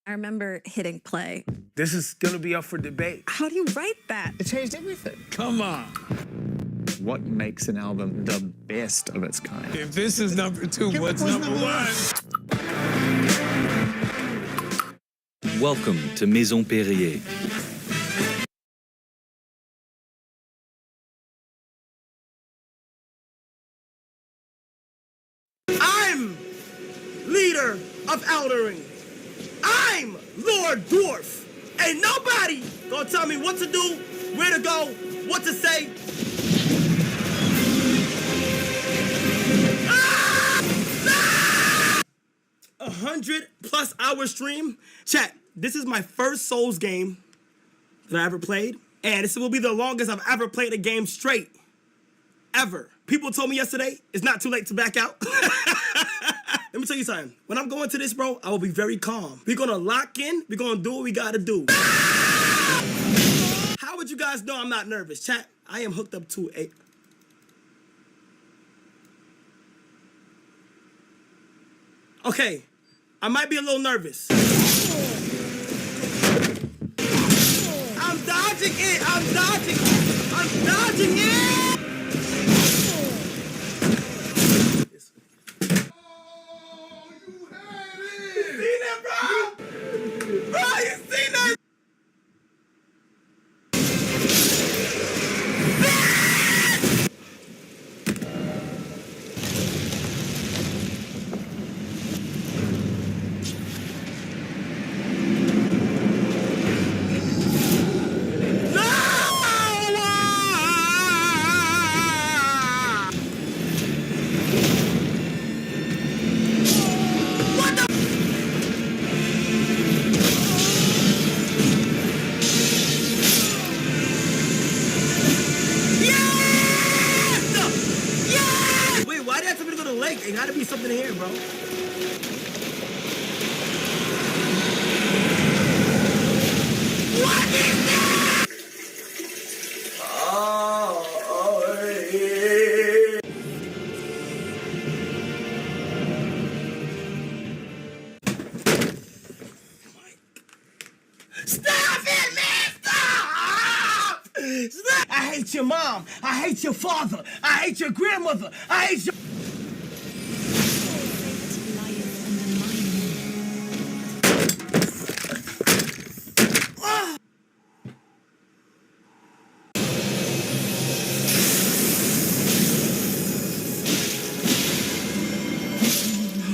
I remember hitting play. This is gonna be up for debate. How do you write that? It changed everything. Come on. What makes an album the best of its kind? If this is number 2, what's number 1? Welcome to Maison Perrier. I'm leader of Eldering. I'm Lord Dwarf. Ain't nobody gonna tell me what to do, where to go, what to say. 100+ hour stream. Chat, this is my first Souls game that I ever played. And this will be the longest I've ever played a game straight. Ever. People told me yesterday, it's not too late to back out. Let me tell you something. When I'm going to this, bro, I will be very calm. We're gonna lock in. We're gonna do what we gotta do. How would you guys know I'm not nervous? Chat, I am hooked up to a... Okay, I might be a little nervous. I'm dodging it. I'm dodging it. something in here, bro. What is that? Stop it, man! Stop! Stop! I hate your mom. I hate your father. I hate your grandmother. I hate your...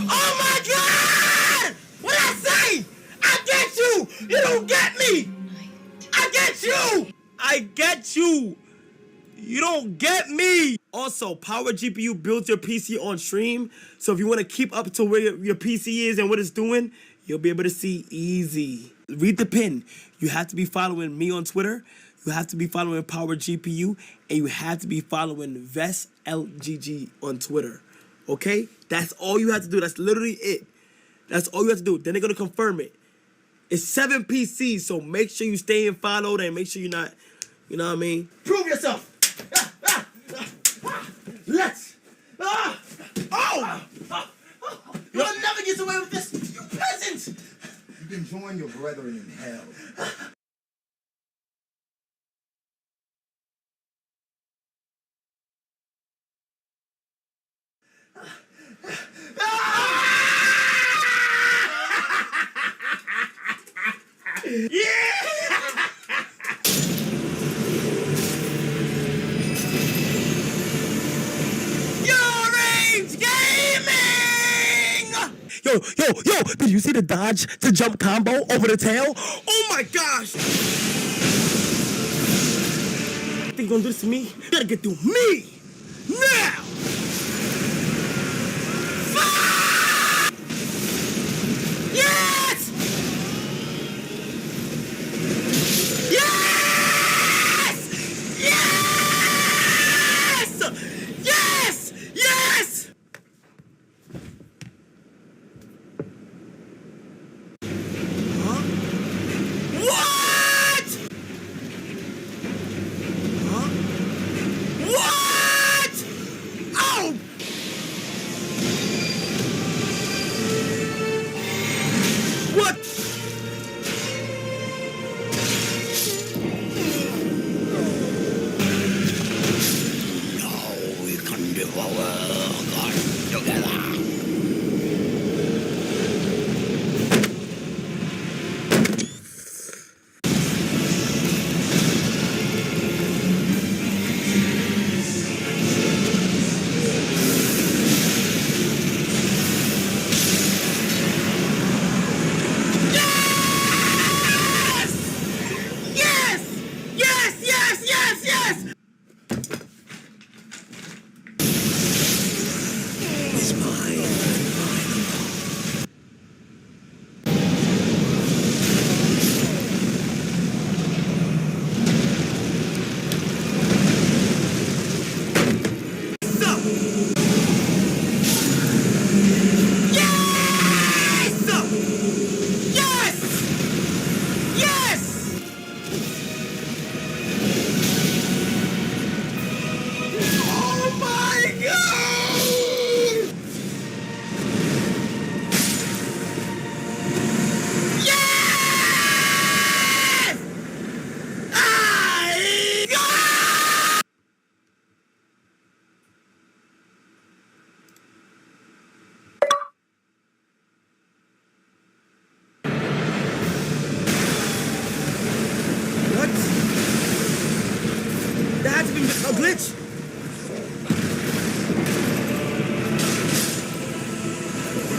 Oh my God! What I say? I get you! You don't get me! I get you! I get you! You don't get me! Also, Power GPU builds your PC on stream, so if you want to keep up to where your PC is and what it's doing, you'll be able to see easy. Read the pin. You have to be following me on Twitter, you have to be following Power GPU, and you have to be following Vest LGG on Twitter. Okay? That's all you have to do. That's literally it. That's all you have to do. Then they're going to confirm it. It's 7 PCs, so make sure you stay and followed and make sure you're not, you know what I mean? Prove yourself. Let's. Oh! You'll never get away with this, you peasant! You can join your brethren in hell. Yo, did you see the dodge to jump combo over the tail? Oh my gosh! Think you're gonna do this to me? You gotta get through me! Now! Yes! Yes! Yes! Yes! Yes! What? Huh? What? Oh! What? Now we can devour God together. A glitch?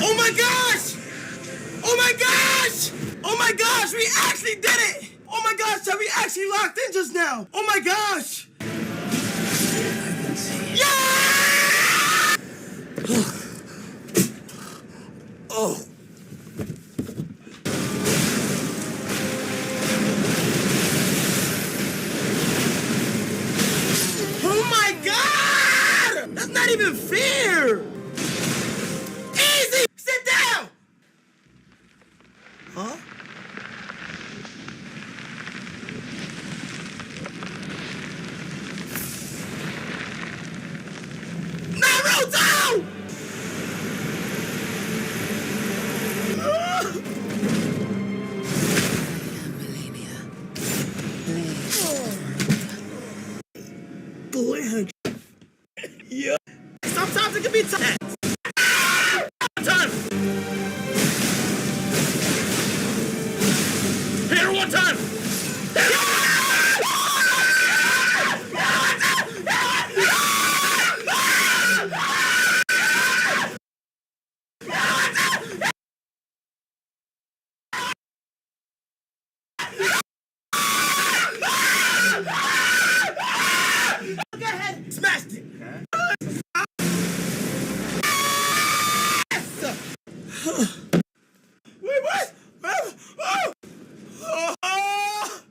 Oh my gosh! Oh my gosh! Oh my gosh, we actually did it! Oh my gosh, Chad, we actually locked in just now! Oh my gosh! Yeah! Oh. Oh my God! That's not even fair! it can be time. Time. Hit her one time. Go ahead, smashed it. Wait, what? Oh!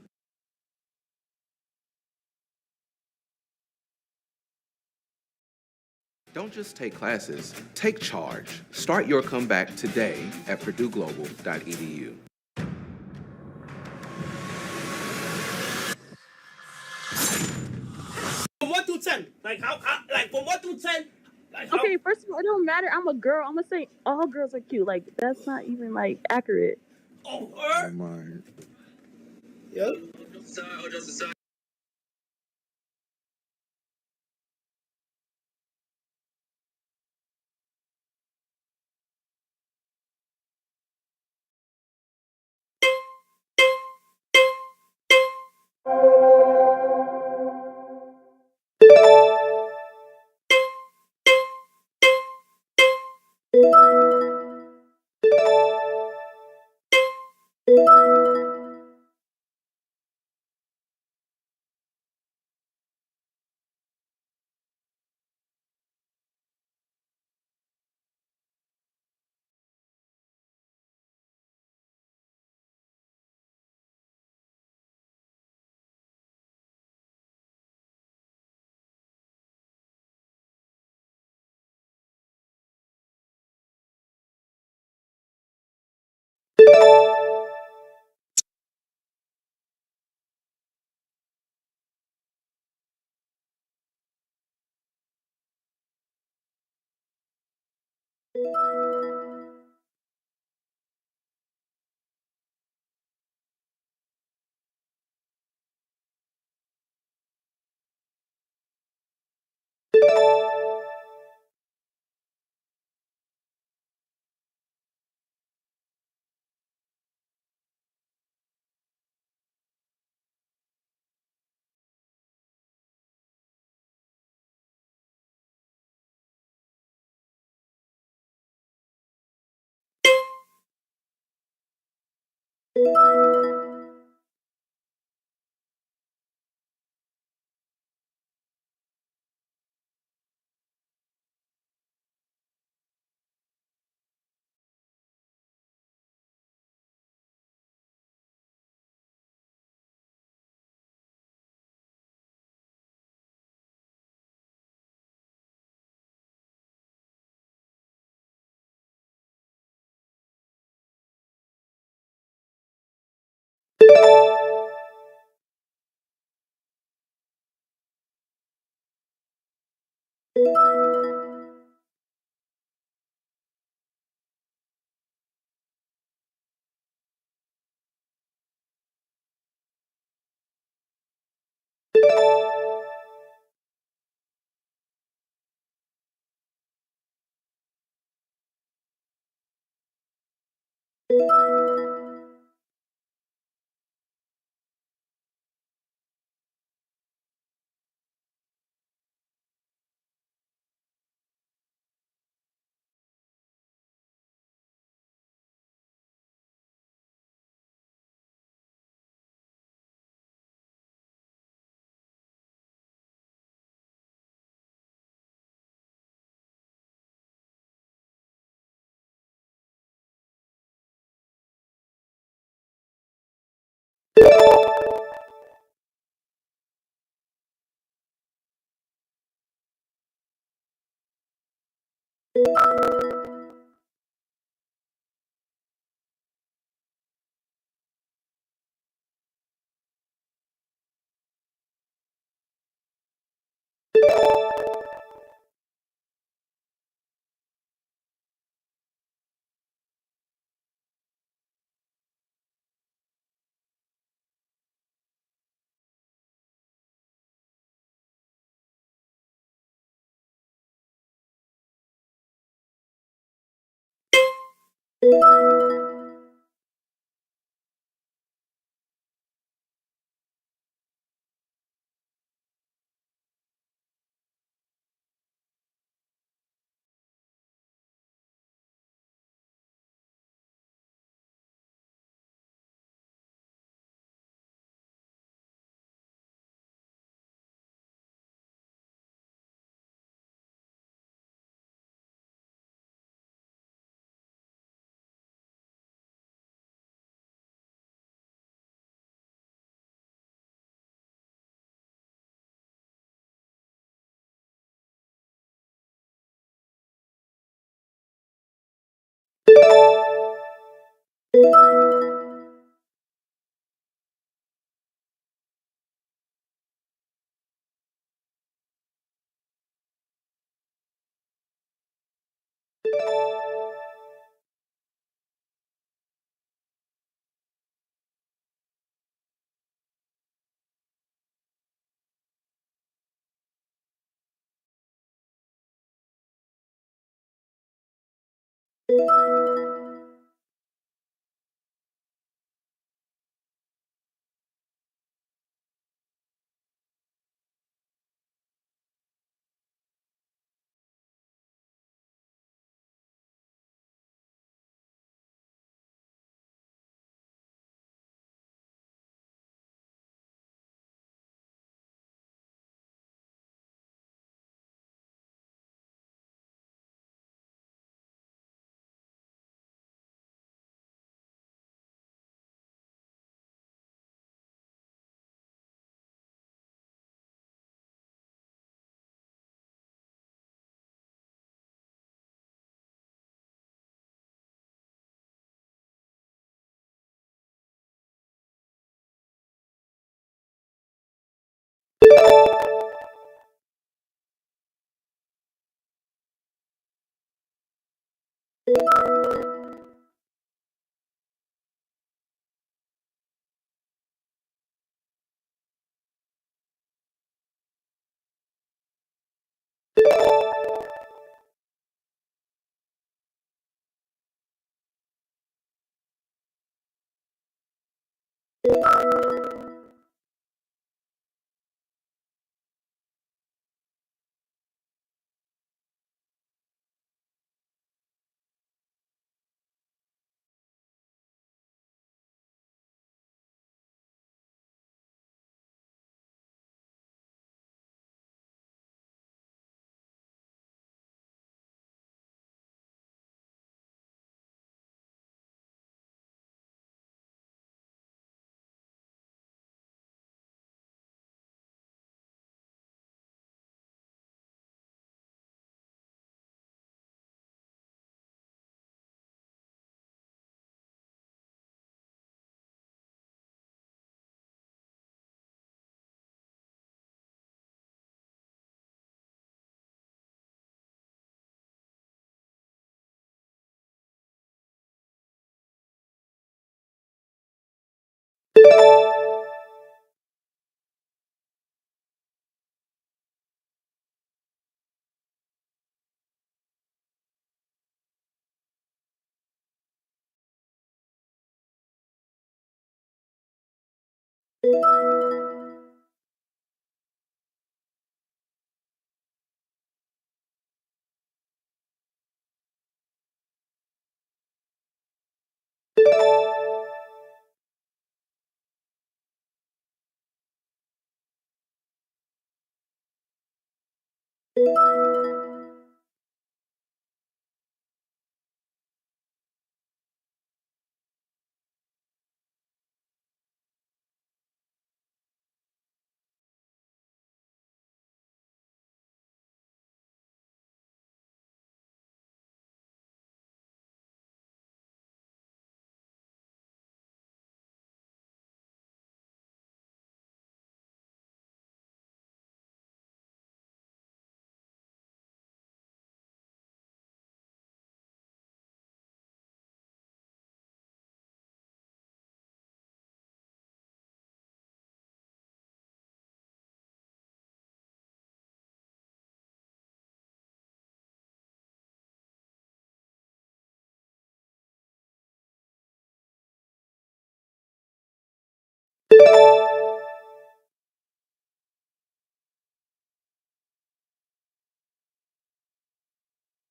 Don't just take classes, take charge. Start your comeback today at purdueglobal.edu. From 1 through 10, like like from 1 through 10. Like how, Okay, first of all, it don't matter. I'm a girl. I'm gonna say all girls are cute. Like that's not even like accurate. oh, my. Yep.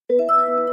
you.